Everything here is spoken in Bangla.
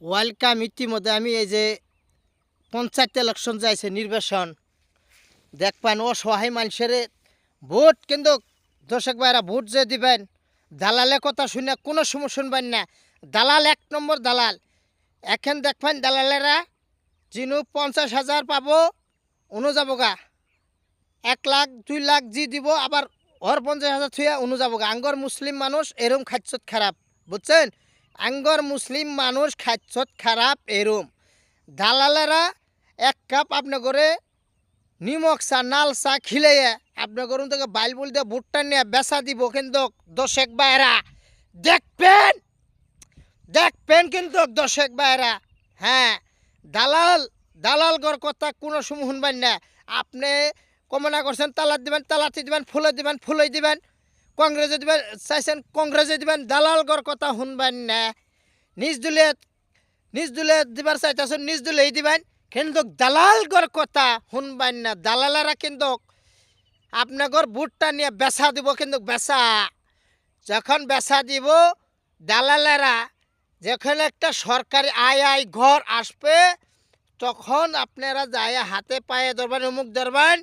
ওয়েলকাম। ইতিমধ্যে আমি এই যে পঞ্চায়েত ইলেকশন যাইছে নির্বাচন দেখবেন অসহায় মানুষের ভোট কিন্তু দর্শক ভাইরা ভোট যে দিবেন দালালের কথা শুনে কোনো সময় শুনবেন না। দালাল এক নম্বর দালাল। এখন দেখবেন দালালেরা যিনু 50,000 পাবো অনু যাবগা 1 লাখ 2 লাখ জি দিব আবার ওর 50,000 থুয়া অনু যাবগা। আঙ্গর মুসলিম মানুষ এরম খাচ্ছত খারাপ, বুঝছেন? আঙ্গর মুসলিম মানুষ খাচ্ছত খারাপ এরম। দালালেরা 1 কাপ আপনি করে নিমক চা নাল চা খিলাইয়া আপনার গরম থেকে বাইল বুল দিয়ে ভুট্টা নিয়ে বেচা দিব। কিন্তু দর্শক ভাইরা দেখবেন দেখবেন কিন্তু দর্শক ভাইরা, হ্যাঁ, দালালগর কথা কোনো সময় শুনবেন না। আপনি কমনা করছেন তালাত দিবেন তালাতি দিবেন, ফুলে দিবেন ফুলই দিবেন, কংগ্রেসে দিবেন চাইছেন কংগ্রেসে দিবেন, দালালগর কথা শুনবেন না। নিজ দুলে দিবার চাইতেছেন নিজ দুলেই দিবেন, কিন্তু দালালগর কথা শুনবেন না। দালালেরা কিন্তু আপনার ভোটটা নিয়ে বেচা দিব। কিন্তু বেচা যখন বেচা দিব দালালেরা যখন একটা সরকারি আয় ঘর আসবে তখন আপনারা যায় হাতে পায়ে ধরবেন, অমুক ধরবেন।